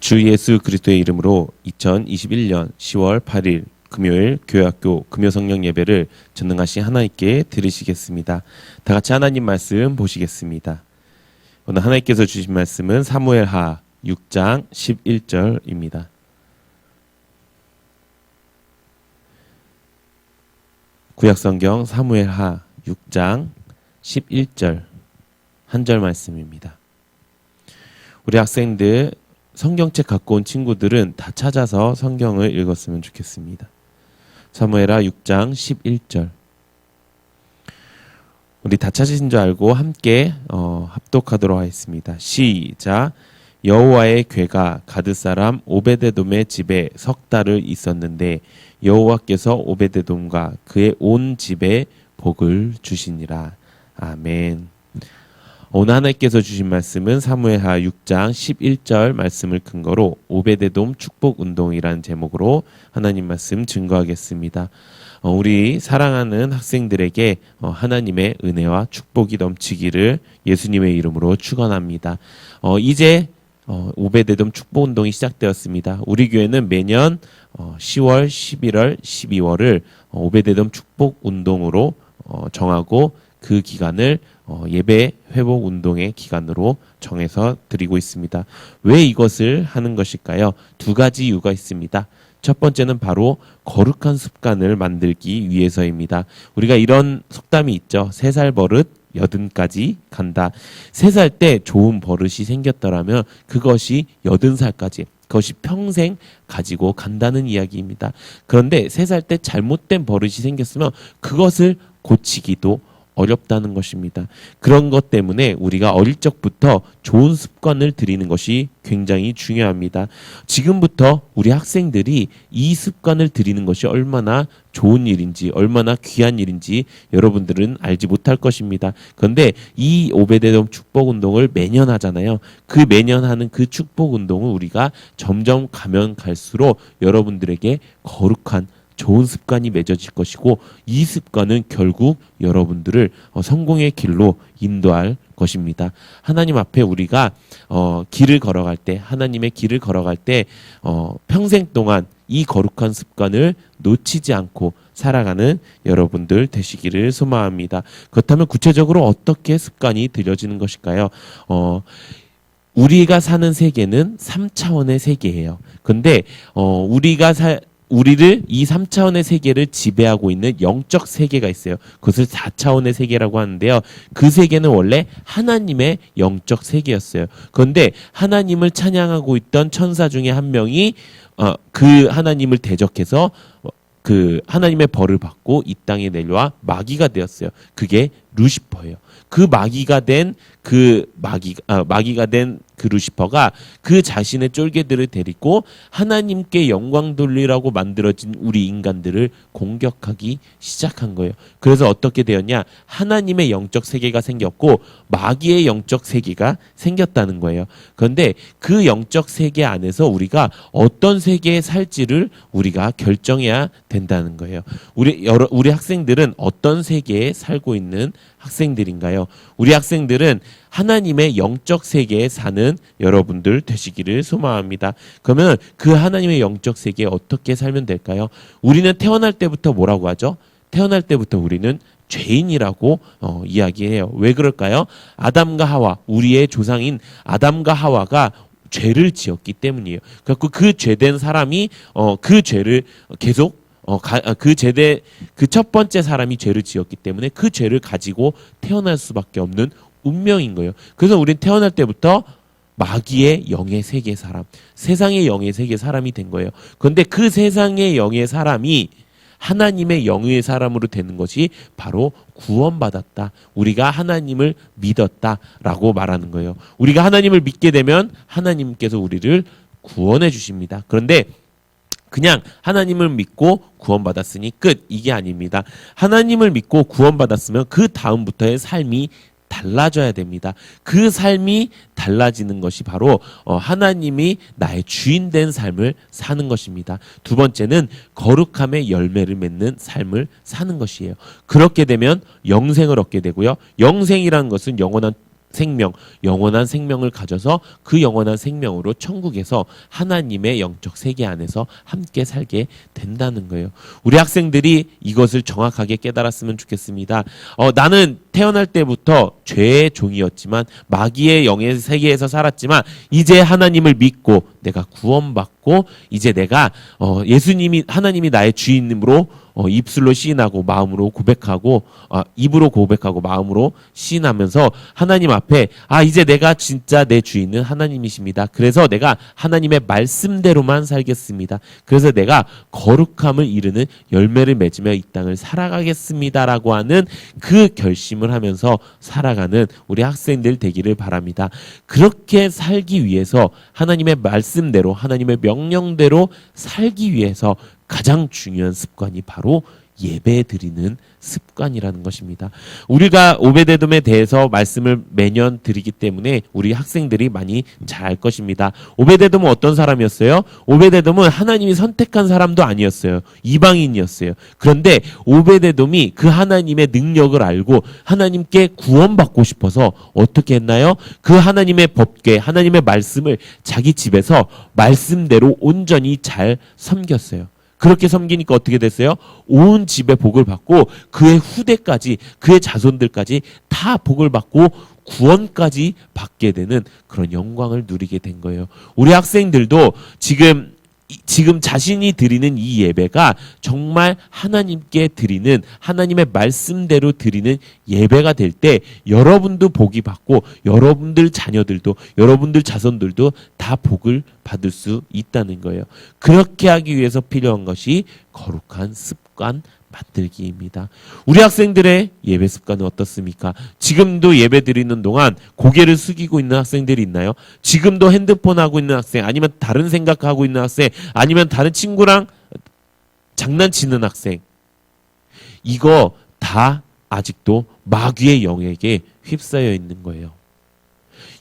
주 예수 그리스도의 이름으로 2021년 10월 8일 금요일 교회학교 금요성령 예배를 전능하신 하나님께 드리시겠습니다. 다 같이 하나님 말씀 보시겠습니다. 오늘 하나님께서 주신 말씀은 사무엘하 6장 11절입니다. 구약성경 사무엘하 6장 11절 한 절 말씀입니다. 우리 학생들 성경책 갖고 온 친구들은 다 찾아서 성경을 읽었으면 좋겠습니다. 사무엘하 6장 11절. 우리 다 찾으신 줄 알고 함께 합독하도록 하겠습니다. 시작. 여호와의 궤가 가드 사람 오베데돔의 집에 석 달을 있었는데 여호와께서 오베데돔과 그의 온 집에 복을 주시니라. 아멘. 오늘 하나님께서 주신 말씀은 사무엘하 6장 11절 말씀을 근거로 오베데돔 축복운동이라는 제목으로 하나님 말씀 증거하겠습니다. 우리 사랑하는 학생들에게 하나님의 은혜와 축복이 넘치기를 예수님의 이름으로 축원합니다. 이제 오베데돔 축복운동이 시작되었습니다. 우리 교회는 매년 10월, 11월, 12월을 오베데돔 축복운동으로 정하고 그 기간을 예배 회복 운동의 기간으로 정해서 드리고 있습니다. 왜 이것을 하는 것일까요? 두 가지 이유가 있습니다. 첫 번째는 바로 거룩한 습관을 만들기 위해서입니다. 우리가 이런 속담이 있죠. 3살 버릇 80까지 간다. 3살 때 좋은 버릇이 생겼더라면 그것이 80살까지 그것이 평생 가지고 간다는 이야기입니다. 그런데 3살 때 잘못된 버릇이 생겼으면 그것을 고치기도 어렵다는 것입니다. 그런 것 때문에 우리가 어릴 적부터 좋은 습관을 들이는 것이 굉장히 중요합니다. 지금부터 우리 학생들이 이 습관을 들이는 것이 얼마나 좋은 일인지, 얼마나 귀한 일인지 여러분들은 알지 못할 것입니다. 그런데 이 오베데돔 축복운동을 매년 하잖아요. 그 매년 하는 그 축복운동을 우리가 점점 가면 갈수록 여러분들에게 거룩한 좋은 습관이 맺어질 것이고 이 습관은 결국 여러분들을 성공의 길로 인도할 것입니다. 하나님 앞에 우리가 길을 걸어갈 때 하나님의 길을 걸어갈 때 평생 동안 이 거룩한 습관을 놓치지 않고 살아가는 여러분들 되시기를 소망합니다. 그렇다면 구체적으로 어떻게 습관이 들여지는 것일까요? 우리가 사는 세계는 3차원의 세계예요. 근데 우리를 이 3차원의 세계를 지배하고 있는 영적 세계가 있어요. 그것을 4차원의 세계라고 하는데요. 그 세계는 원래 하나님의 영적 세계였어요. 그런데 하나님을 찬양하고 있던 천사 중에 한 명이 그 하나님을 대적해서 그 하나님의 벌을 받고 이 땅에 내려와 마귀가 되었어요. 그게 루시퍼예요. 그 마귀가 된 그 루시퍼가 그 자신의 쫄개들을 데리고 하나님께 영광 돌리라고 만들어진 우리 인간들을 공격하기 시작한 거예요. 그래서 어떻게 되었냐? 하나님의 영적 세계가 생겼고 마귀의 영적 세계가 생겼다는 거예요. 그런데 그 영적 세계 안에서 우리가 어떤 세계에 살지를 우리가 결정해야 된다는 거예요. 우리 학생들은 어떤 세계에 살고 있는 학생들인가요? 우리 학생들은 하나님의 영적 세계에 사는 여러분들 되시기를 소망합니다. 그러면 그 하나님의 영적 세계에 어떻게 살면 될까요? 우리는 태어날 때부터 뭐라고 하죠? 태어날 때부터 우리는 죄인이라고 이야기해요. 왜 그럴까요? 아담과 하와, 우리의 조상인 아담과 하와가 죄를 지었기 때문이에요. 그래서 그 죄된 사람이 그 죄를 계속 그 첫 번째 사람이 죄를 지었기 때문에 그 죄를 가지고 태어날 수밖에 없는 운명인 거예요. 그래서 우린 태어날 때부터 마귀의 영의 세계 사람, 세상의 영의 세계 사람이 된 거예요. 그런데 그 세상의 영의 사람이 하나님의 영의 사람으로 되는 것이 바로 구원받았다. 우리가 하나님을 믿었다라고 말하는 거예요. 우리가 하나님을 믿게 되면 하나님께서 우리를 구원해 주십니다. 그런데 그냥 하나님을 믿고 구원받았으니 끝, 이게 아닙니다. 하나님을 믿고 구원받았으면 그 다음부터의 삶이 달라져야 됩니다. 그 삶이 달라지는 것이 바로 하나님이 나의 주인 된 삶을 사는 것입니다. 두 번째는 거룩함의 열매를 맺는 삶을 사는 것이에요. 그렇게 되면 영생을 얻게 되고요. 영생이라는 것은 영원한 생명, 영원한 생명을 가져서 그 영원한 생명으로 천국에서 하나님의 영적 세계 안에서 함께 살게 된다는 거예요. 우리 학생들이 이것을 정확하게 깨달았으면 좋겠습니다. 나는 태어날 때부터 죄의 종이었지만 마귀의 영의 세계에서 살았지만 이제 하나님을 믿고 내가 구원받고 이제 내가 예수님이 하나님이 나의 주인님으로 입술로 시인하고 마음으로 고백하고 입으로 고백하고 마음으로 시인하면서 하나님 앞에 이제 내가 진짜 내 주인은 하나님이십니다. 그래서 내가 하나님의 말씀대로만 살겠습니다. 그래서 내가 거룩함을 이루는 열매를 맺으며 이 땅을 살아가겠습니다라고 하는 그 결심을 하면서 살아가는 우리 학생들 되기를 바랍니다. 그렇게 살기 위해서 하나님의 말씀대로 하나님의 명령대로 살기 위해서 가장 중요한 습관이 바로 예배 드리는 습관이라는 것입니다. 우리가 오베데돔에 대해서 말씀을 매년 드리기 때문에 우리 학생들이 많이 잘 알 것입니다. 오베데돔은 어떤 사람이었어요? 오베데돔은 하나님이 선택한 사람도 아니었어요. 이방인이었어요. 그런데 오베데돔이 그 하나님의 능력을 알고 하나님께 구원받고 싶어서 어떻게 했나요? 그 하나님의 법궤, 하나님의 말씀을 자기 집에서 말씀대로 온전히 잘 섬겼어요. 그렇게 섬기니까 어떻게 됐어요? 온 집에 복을 받고 그의 후대까지 그의 자손들까지 다 복을 받고 구원까지 받게 되는 그런 영광을 누리게 된 거예요. 우리 학생들도 지금 자신이 드리는 이 예배가 정말 하나님께 드리는 하나님의 말씀대로 드리는 예배가 될 때 여러분도 복이 받고 여러분들 자녀들도 여러분들 자손들도 다 복을 받을 수 있다는 거예요. 그렇게 하기 위해서 필요한 것이 거룩한 습관 만들기입니다. 우리 학생들의 예배 습관은 어떻습니까? 지금도 예배 드리는 동안 고개를 숙이고 있는 학생들이 있나요? 지금도 핸드폰 하고 있는 학생, 아니면 다른 생각하고 있는 학생, 아니면 다른 친구랑 장난치는 학생. 이거 다 아직도 마귀의 영에게 휩싸여 있는 거예요.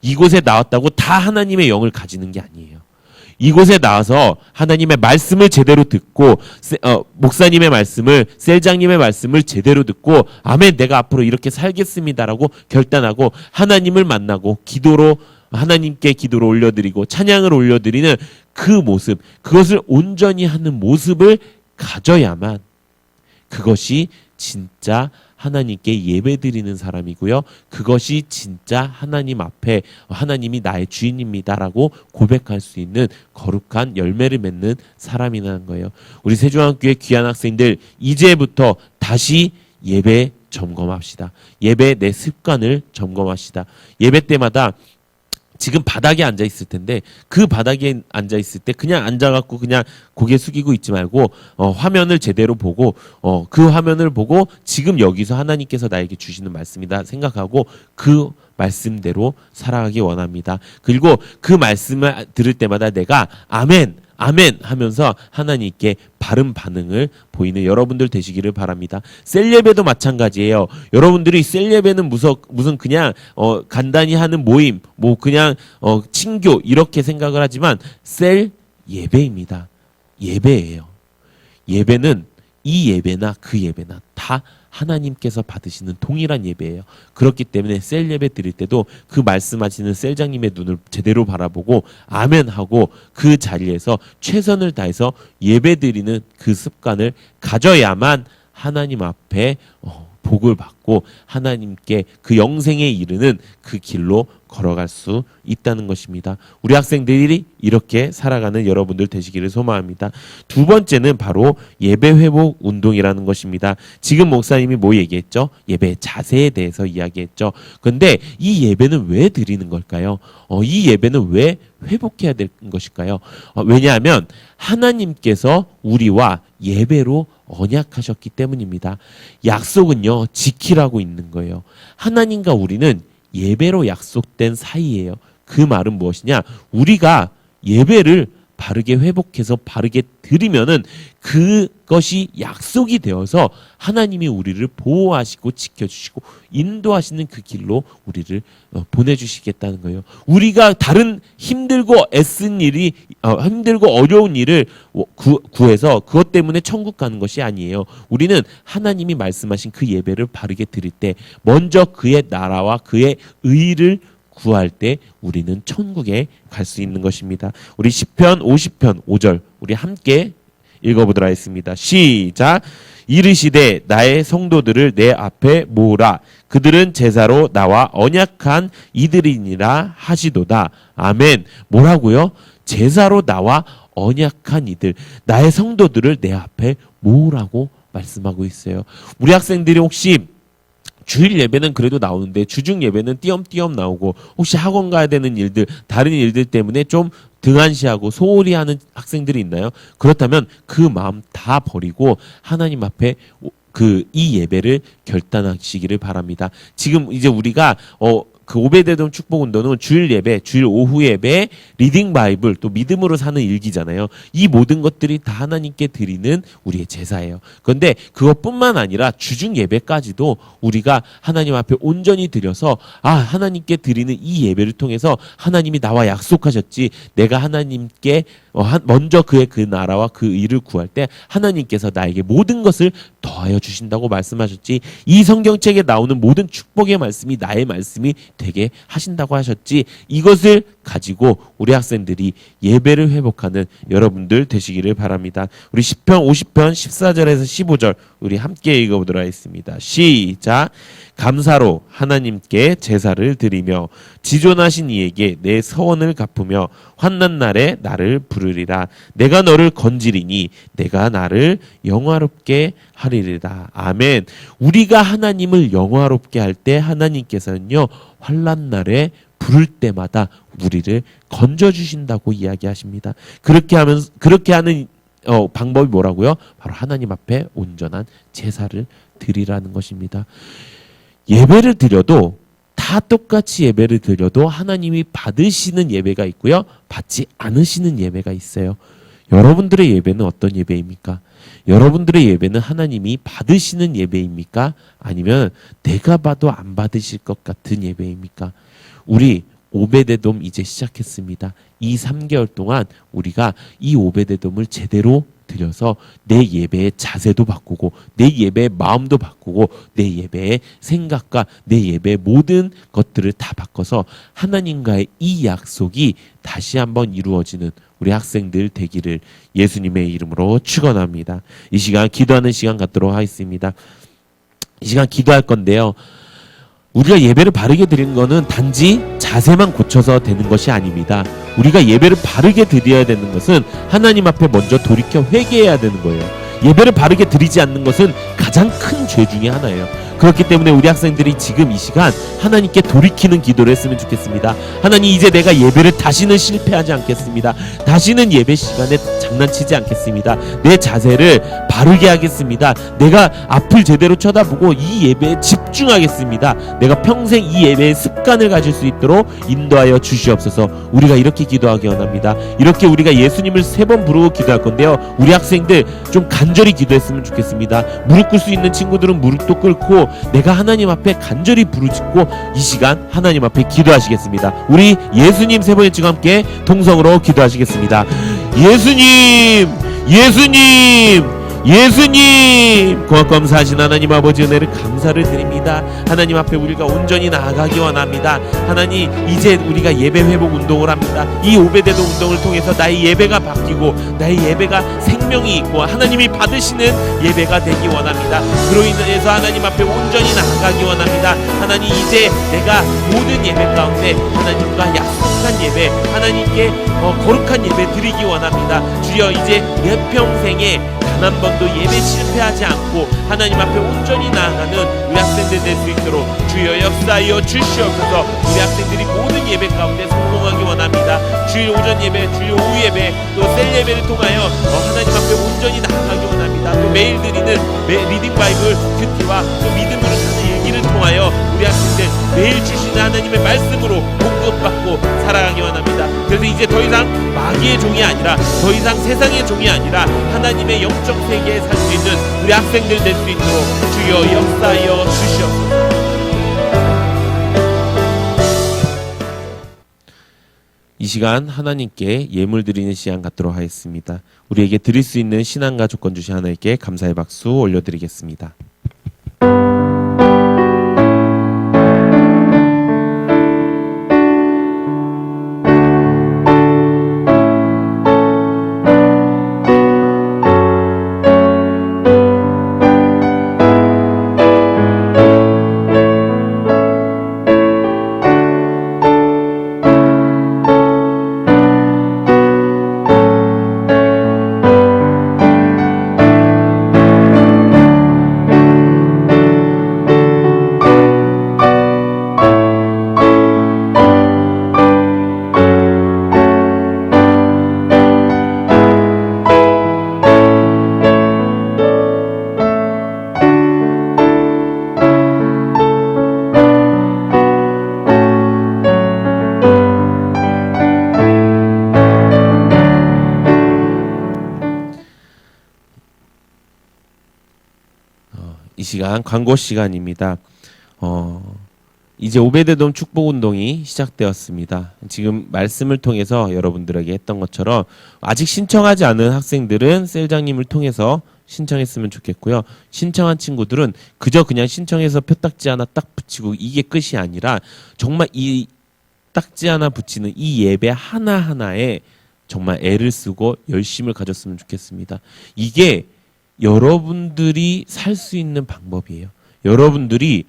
이곳에 나왔다고 다 하나님의 영을 가지는 게 아니에요. 이곳에 나와서 하나님의 말씀을 제대로 듣고 목사님의 말씀을 셀장님의 말씀을 제대로 듣고 아멘 내가 앞으로 이렇게 살겠습니다라고 결단하고 하나님을 만나고 기도로 하나님께 기도를 올려드리고 찬양을 올려드리는 그 모습, 그것을 온전히 하는 모습을 가져야만 그것이 진짜 하나님께 예배드리는 사람이고요. 그것이 진짜 하나님 앞에 하나님이 나의 주인입니다라고 고백할 수 있는 거룩한 열매를 맺는 사람이라는 거예요. 우리 세종학교의 귀한 학생들 이제부터 다시 예배 점검합시다. 예배 내 습관을 점검합시다. 예배 때마다 지금 바닥에 앉아 있을 텐데 그 바닥에 앉아 있을 때 그냥 앉아갖고 그냥 고개 숙이고 있지 말고 화면을 제대로 보고 그 화면을 보고 지금 여기서 하나님께서 나에게 주시는 말씀이다 생각하고 그 말씀대로 살아가기 원합니다. 그리고 그 말씀을 들을 때마다 내가 아멘 아멘 하면서 하나님께 바른 반응을 보이는 여러분들 되시기를 바랍니다. 셀예배도 마찬가지예요. 여러분들이 셀예배는 무슨 그냥 간단히 하는 모임, 뭐 그냥 친교 이렇게 생각을 하지만 셀 예배입니다. 예배예요. 예배는 이 예배나 그 예배나 다 하나님께서 받으시는 동일한 예배예요. 그렇기 때문에 셀 예배 드릴 때도 그 말씀하시는 셀장님의 눈을 제대로 바라보고 아멘하고 그 자리에서 최선을 다해서 예배 드리는 그 습관을 가져야만 하나님 앞에 복을 받고 하나님께 그 영생에 이르는 그 길로 걸어갈 수 있다는 것입니다. 우리 학생들이 이렇게 살아가는 여러분들 되시기를 소망합니다. 두 번째는 바로 예배 회복 운동이라는 것입니다. 지금 목사님이 뭐 얘기했죠? 예배 자세에 대해서 이야기했죠. 그런데 이 예배는 왜 드리는 걸까요? 이 예배는 왜 회복해야 되는 것일까요? 왜냐하면 하나님께서 우리와 예배로 언약하셨기 때문입니다. 약속은요, 지키라고 있는 거예요. 하나님과 우리는 예배로 약속된 사이예요. 그 말은 무엇이냐? 우리가 예배를 바르게 회복해서 바르게 드리면은 그것이 약속이 되어서 하나님이 우리를 보호하시고 지켜주시고 인도하시는 그 길로 우리를 보내주시겠다는 거예요. 우리가 다른 힘들고 애쓴 일이 힘들고 어려운 일을 구해서 그것 때문에 천국 가는 것이 아니에요. 우리는 하나님이 말씀하신 그 예배를 바르게 드릴 때 먼저 그의 나라와 그의 의를 구할 때 우리는 천국에 갈 수 있는 것입니다. 우리 시편 50편 5절 우리 함께 읽어보도록 하겠습니다. 시작. 이르시되 나의 성도들을 내 앞에 모으라. 그들은 제사로 나와 언약한 이들이니라 하시도다. 아멘. 뭐라고요? 제사로 나와 언약한 이들, 나의 성도들을 내 앞에 모으라고 말씀하고 있어요. 우리 학생들이 혹시 주일 예배는 그래도 나오는데 주중 예배는 띄엄띄엄 나오고 혹시 학원 가야 되는 일들, 다른 일들 때문에 좀 등한시하고 소홀히 하는 학생들이 있나요? 그렇다면 그 마음 다 버리고 하나님 앞에 이 예배를 결단하시기를 바랍니다. 지금 이제 우리가 그 오베데돔 축복운동은 주일 예배, 주일 오후 예배, 리딩 바이블, 또 믿음으로 사는 일기잖아요. 이 모든 것들이 다 하나님께 드리는 우리의 제사예요. 그런데 그것뿐만 아니라 주중 예배까지도 우리가 하나님 앞에 온전히 드려서 하나님께 드리는 이 예배를 통해서 하나님이 나와 약속하셨지, 내가 하나님께 먼저 그의 그 나라와 그 의를 구할 때 하나님께서 나에게 모든 것을 더하여 주신다고 말씀하셨지, 이 성경책에 나오는 모든 축복의 말씀이 나의 말씀이 되게 하신다고 하셨지, 이것을 가지고 우리 학생들이 예배를 회복하는 여러분들 되시기를 바랍니다. 우리 시편 50편 14절에서 15절 우리 함께 읽어보도록 하겠습니다. 시작. 감사로 하나님께 제사를 드리며 지존하신 이에게 내 서원을 갚으며 환난 날에 나를 부르리라. 내가 너를 건지리니 내가 나를 영화롭게 하리리라. 아멘. 우리가 하나님을 영화롭게 할 때 하나님께서는요, 환난 날에 부를 때마다 우리를 건져 주신다고 이야기하십니다. 그렇게 하는 방법이 뭐라고요? 바로 하나님 앞에 온전한 제사를 드리라는 것입니다. 예배를 드려도 다 똑같이 예배를 드려도 하나님이 받으시는 예배가 있고요, 받지 않으시는 예배가 있어요. 여러분들의 예배는 어떤 예배입니까? 여러분들의 예배는 하나님이 받으시는 예배입니까? 아니면 내가 봐도 안 받으실 것 같은 예배입니까? 우리 오베데돔 이제 시작했습니다. 이 3개월 동안 우리가 이 오베데돔을 제대로 드려서 내 예배의 자세도 바꾸고 내 예배의 마음도 바꾸고 내 예배의 생각과 내 예배의 모든 것들을 다 바꿔서 하나님과의 이 약속이 다시 한번 이루어지는 우리 학생들 되기를 예수님의 이름으로 축원합니다. 이 시간 기도하는 시간 갖도록 하겠습니다. 이 시간 기도할 건데요, 우리가 예배를 바르게 드리는 것은 단지 자세만 고쳐서 되는 것이 아닙니다. 우리가 예배를 바르게 드려야 되는 것은 하나님 앞에 먼저 돌이켜 회개해야 되는 거예요. 예배를 바르게 드리지 않는 것은 가장 큰 죄 중에 하나예요. 그렇기 때문에 우리 학생들이 지금 이 시간 하나님께 돌이키는 기도를 했으면 좋겠습니다. 하나님, 이제 내가 예배를 다시는 실패하지 않겠습니다. 다시는 예배 시간에 장난치지 않겠습니다. 내 자세를 바르게 하겠습니다. 내가 앞을 제대로 쳐다보고 이 예배에 집중하겠습니다. 내가 평생 이 예배의 습관을 가질 수 있도록 인도하여 주시옵소서. 우리가 이렇게 기도하기 원합니다. 이렇게 우리가 예수님을 3번 부르고 기도할 건데요, 우리 학생들 좀 간절히 기도했으면 좋겠습니다. 무릎 꿇을 수 있는 친구들은 무릎도 꿇고 내가 하나님 앞에 간절히 부르짖고 이 시간 하나님 앞에 기도하시겠습니다. 우리 예수님 3번의 지금 함께 동성으로 기도하시겠습니다. 예수님, 예수님, 예수님, 고맙감사하신 하나님 아버지 은혜를 감사를 드립니다. 하나님 앞에 우리가 온전히 나아가기 원합니다. 하나님, 이제 우리가 예배 회복 운동을 합니다. 이 오베데돔 운동을 통해서 나의 예배가 바뀌고 나의 예배가 생명이 있고 하나님이 받으시는 예배가 되기 원합니다. 그로 인해서 하나님 앞에 온전히 나아가기 원합니다. 하나님, 이제 내가 모든 예배 가운데 하나님과 약속한 예배, 하나님께 거룩한 예배 드리기 원합니다. 주여, 이제 내 평생에 단 한 번도 예배 실패하지 않고 하나님 앞에 온전히 나아가는 우리 학생들 될 수 있도록 주여 역사하여 주시옵소서. 우리 학생들이 모든 예배 가운데 성공하기 원합니다. 주일 오전 예배, 주일 오후 예배, 또 셀 예배를 통하여 하나님 앞에 온전히 나아가기 원합니다. 또 매일 드리는 리딩 바이블 큐티와 또 믿음으로 사는 일기를 통하여 우리 학생들 매일 주시는 하나님의 말씀으로 공급받고 살아가기 원합니다. 그래서 이 이제 더 이상 마귀의 종이 아니라, 더 이상 세상의 종이 아니라 하나님의 영적 세계에 살 수 있는 우리 학생들 될 수 있도록 주여 역사하여 주시옵소서. 이 시간 하나님께 예물 드리는 시간 갖도록 하겠습니다. 우리에게 드릴 수 있는 신앙과 조건 주신 하나님께 감사의 박수 올려드리겠습니다. 이 시간 광고 시간입니다. 이제 오베데돔 축복운동이 시작되었습니다. 지금 말씀을 통해서 여러분들에게 했던 것처럼 아직 신청하지 않은 학생들은 셀장님을 통해서 신청했으면 좋겠고요. 신청한 친구들은 그냥 신청해서 표딱지 하나 딱 붙이고 이게 끝이 아니라 정말 이 딱지 하나 붙이는 이 예배 하나하나에 정말 애를 쓰고 열심을 가졌으면 좋겠습니다. 이게 여러분들이 살 수 있는 방법이에요. 여러분들이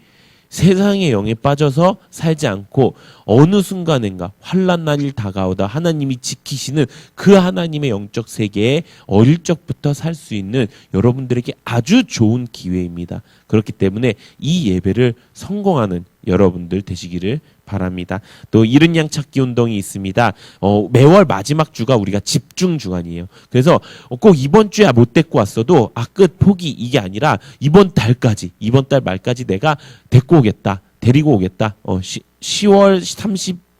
세상의 영에 빠져서 살지 않고 어느 순간인가 환난 날이 다가오다 하나님이 지키시는 그 하나님의 영적 세계에 어릴 적부터 살 수 있는 여러분들에게 아주 좋은 기회입니다. 그렇기 때문에 이 예배를 성공하는 여러분들 되시기를 바랍니다. 또 이른 양 찾기 운동이 있습니다. 매월 마지막 주가 우리가 집중 주간이에요. 그래서 꼭 이번 주에 못 데리고 왔어도 끝 포기 이게 아니라 이번 달 말까지 내가 데리고 오겠다, 데리고 오겠다. 10월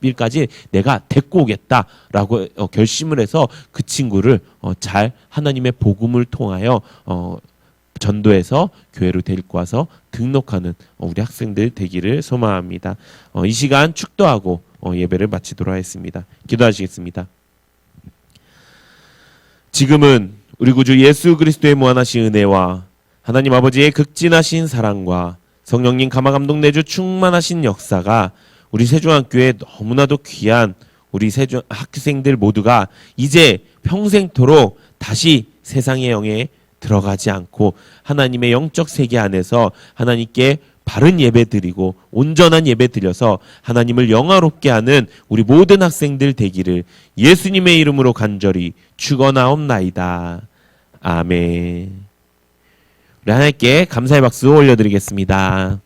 30일까지 내가 데리고 오겠다라고 결심을 해서 그 친구를 잘 하나님의 복음을 통하여 전도해서 교회로 데리고 와서 등록하는 우리 학생들 되기를 소망합니다. 이 시간 축도하고 예배를 마치도록 하겠습니다. 기도하시겠습니다. 지금은 우리 구주 예수 그리스도의 무한하신 은혜와 하나님 아버지의 극진하신 사랑과 성령님 감화감동 내주 충만하신 역사가 우리 세종학교에 너무나도 귀한 우리 세종 학생들 모두가 이제 평생토록 다시 세상의 영에 들어가지 않고 하나님의 영적 세계 안에서 하나님께 바른 예배 드리고 온전한 예배 드려서 하나님을 영화롭게 하는 우리 모든 학생들 되기를 예수님의 이름으로 간절히 축원하옵나이다. 아멘. 우리 하나님께 감사의 박수 올려드리겠습니다.